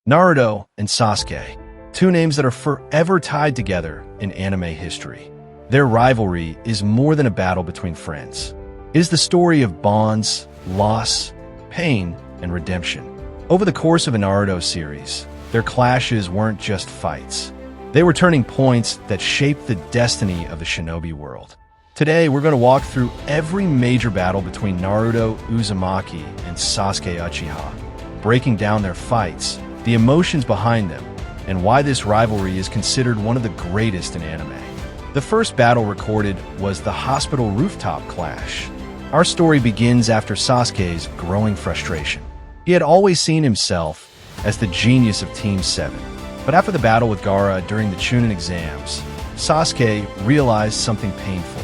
Naruto and Sasuke, two names that are forever tied together in anime history. Their rivalry is more than a battle between friends. It is the story of bonds, loss, pain, and redemption. Over the course of a Naruto series, their clashes weren't just fights. They were turning points that shaped the destiny of the shinobi world. Today, we're going to walk through every major battle between Naruto Uzumaki and Sasuke Uchiha, breaking down their fights, the emotions behind them, and why this rivalry is considered one of the greatest in anime. The first battle recorded was the hospital rooftop clash. Our story begins after Sasuke's growing frustration. He had always seen himself as the genius of Team 7, but after the battle with Gaara during the Chunin exams, Sasuke realized something painful.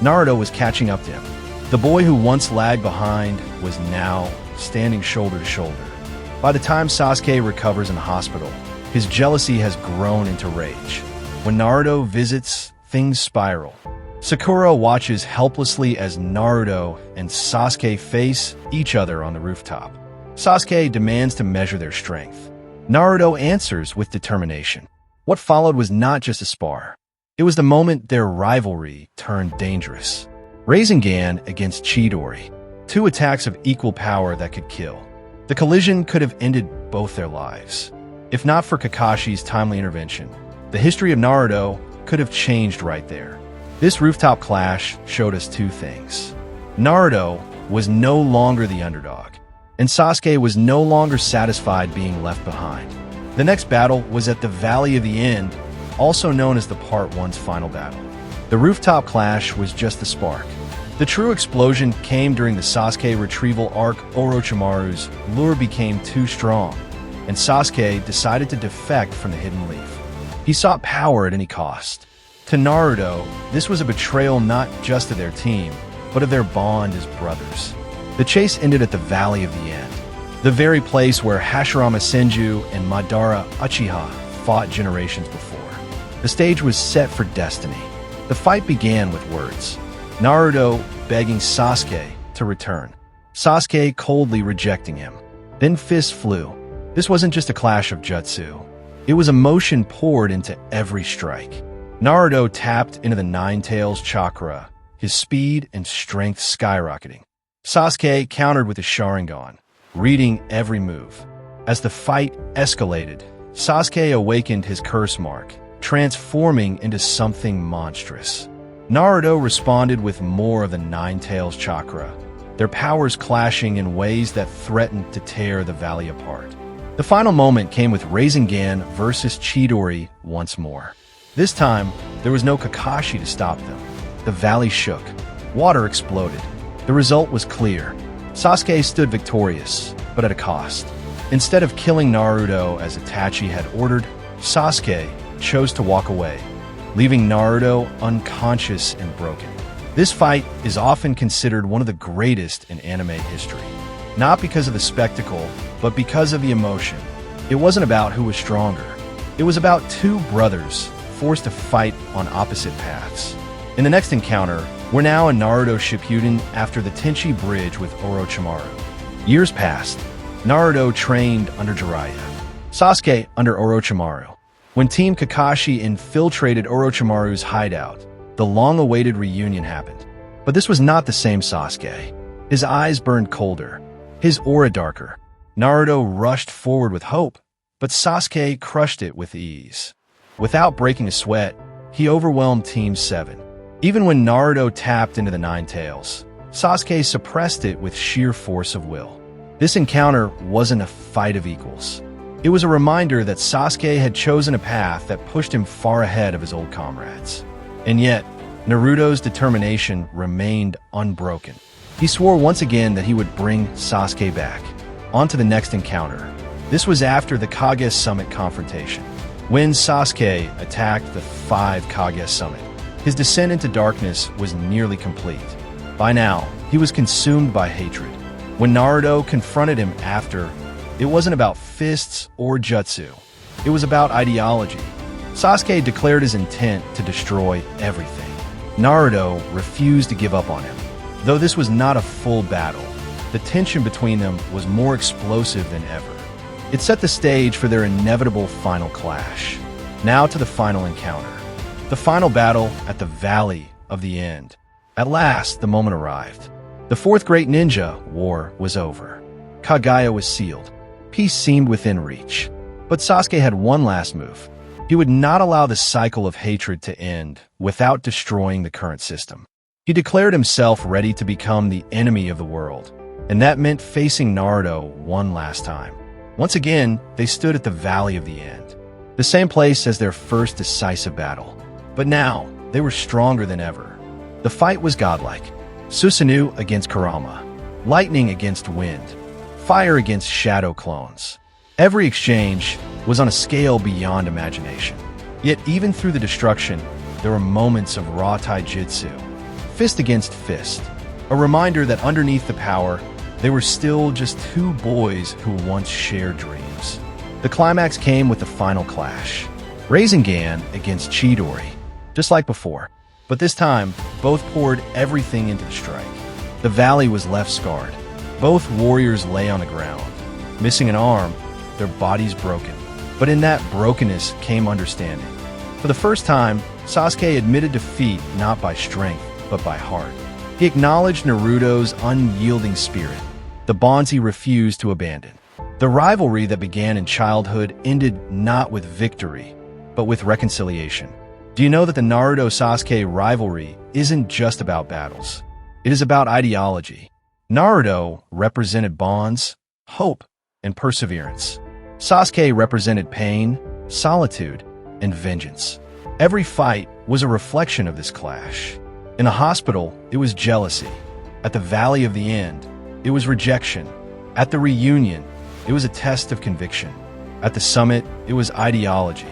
Naruto was catching up to him. The boy who once lagged behind was now standing shoulder to shoulder. By the time Sasuke recovers in the hospital, his jealousy has grown into rage. When Naruto visits, things spiral. Sakura watches helplessly as Naruto and Sasuke face each other on the rooftop. Sasuke demands to measure their strength. Naruto answers with determination. What followed was not just a spar. It was the moment their rivalry turned dangerous. Rasengan against Chidori, two attacks of equal power that could kill. The collision could have ended both their lives. If not for Kakashi's timely intervention, the history of Naruto could have changed right there. This rooftop clash showed us two things. Naruto was no longer the underdog, and Sasuke was no longer satisfied being left behind. The next battle was at the Valley of the End, also known as the Part 1's final battle. The rooftop clash was just the spark. The true explosion came during the Sasuke retrieval arc. Orochimaru's lure became too strong, and Sasuke decided to defect from the Hidden Leaf. He sought power at any cost. To Naruto, this was a betrayal not just of their team, but of their bond as brothers. The chase ended at the Valley of the End, the very place where Hashirama Senju and Madara Uchiha fought generations before. The stage was set for destiny. The fight began with words. Naruto begging Sasuke to return. Sasuke coldly rejecting him. Then fists flew. This wasn't just a clash of jutsu. It was emotion poured into every strike. Naruto tapped into the Nine Tails chakra, his speed and strength skyrocketing. Sasuke countered with his Sharingan, reading every move. As the fight escalated, Sasuke awakened his curse mark, transforming into something monstrous. Naruto responded with more of the Nine Tails chakra, their powers clashing in ways that threatened to tear the valley apart. The final moment came with Rasengan versus Chidori once more. This time, there was no Kakashi to stop them. The valley shook. Water exploded. The result was clear. Sasuke stood victorious, but at a cost. Instead of killing Naruto as Itachi had ordered, Sasuke chose to walk away, leaving Naruto unconscious and broken. This fight is often considered one of the greatest in anime history. Not because of the spectacle, but because of the emotion. It wasn't about who was stronger. It was about two brothers forced to fight on opposite paths. In the next encounter, we're now in Naruto Shippuden after the Tenchi bridge with Orochimaru. Years passed. Naruto trained under Jiraiya. Sasuke under Orochimaru. When Team Kakashi infiltrated Orochimaru's hideout, the long-awaited reunion happened. But this was not the same Sasuke. His eyes burned colder, his aura darker. Naruto rushed forward with hope, but Sasuke crushed it with ease. Without breaking a sweat, he overwhelmed Team 7. Even when Naruto tapped into the Nine Tails, Sasuke suppressed it with sheer force of will. This encounter wasn't a fight of equals. It was a reminder that Sasuke had chosen a path that pushed him far ahead of his old comrades. And yet, Naruto's determination remained unbroken. He swore once again that he would bring Sasuke back. On to the next encounter. This was after the Kage Summit confrontation. When Sasuke attacked the 5 Kage Summit, his descent into darkness was nearly complete. By now, he was consumed by hatred. When Naruto confronted him after, it wasn't about fists or jutsu. It was about ideology. Sasuke declared his intent to destroy everything. Naruto refused to give up on him. Though this was not a full battle, the tension between them was more explosive than ever. It set the stage for their inevitable final clash. Now to the final encounter. The final battle at the Valley of the End. At last, the moment arrived. The Fourth Great Ninja War was over. Kage was sealed. Peace seemed within reach. But Sasuke had one last move. He would not allow the cycle of hatred to end without destroying the current system. He declared himself ready to become the enemy of the world, and that meant facing Naruto one last time. Once again, they stood at the Valley of the End, the same place as their first decisive battle. But now, they were stronger than ever. The fight was godlike. Susanoo against Kurama, lightning against wind, fire against shadow clones. Every exchange was on a scale beyond imagination. Yet even through the destruction, there were moments of raw taijutsu, fist against fist, a reminder that underneath the power, they were still just two boys who once shared dreams. The climax came with the final clash. Rasengan against Chidori, just like before. But this time, both poured everything into the strike. The valley was left scarred. Both warriors lay on the ground, missing an arm, their bodies broken. But in that brokenness came understanding. For the first time, Sasuke admitted defeat not by strength, but by heart. He acknowledged Naruto's unyielding spirit, the bonds he refused to abandon. The rivalry that began in childhood ended not with victory, but with reconciliation. Do you know that the Naruto-Sasuke rivalry isn't just about battles? It is about ideology. Naruto represented bonds, hope, and perseverance. Sasuke represented pain, solitude, and vengeance. Every fight was a reflection of this clash. In the hospital, it was jealousy. At the Valley of the End, it was rejection. At the reunion, it was a test of conviction. At the summit, it was ideology.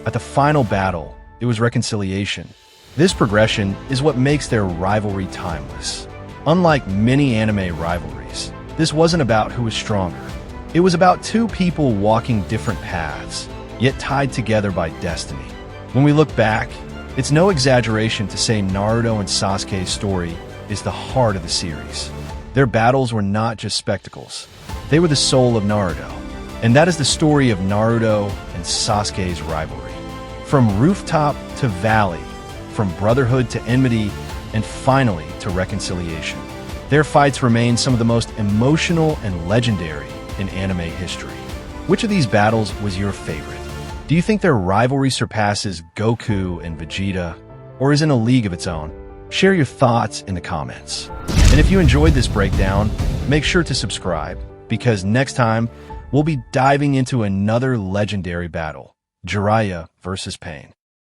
At the final battle, it was reconciliation. This progression is what makes their rivalry timeless. Unlike many anime rivalries, this wasn't about who was stronger. It was about two people walking different paths, yet tied together by destiny. When we look back, it's no exaggeration to say Naruto and Sasuke's story is the heart of the series. Their battles were not just spectacles. They were the soul of Naruto. And that is the story of Naruto and Sasuke's rivalry. From rooftop to valley, from brotherhood to enmity, and finally to reconciliation. Their fights remain some of the most emotional and legendary in anime history. Which of these battles was your favorite? Do you think their rivalry surpasses Goku and Vegeta, or is in a league of its own? Share your thoughts in the comments. And if you enjoyed this breakdown, make sure to subscribe, because next time, we'll be diving into another legendary battle, Jiraiya versus Pain.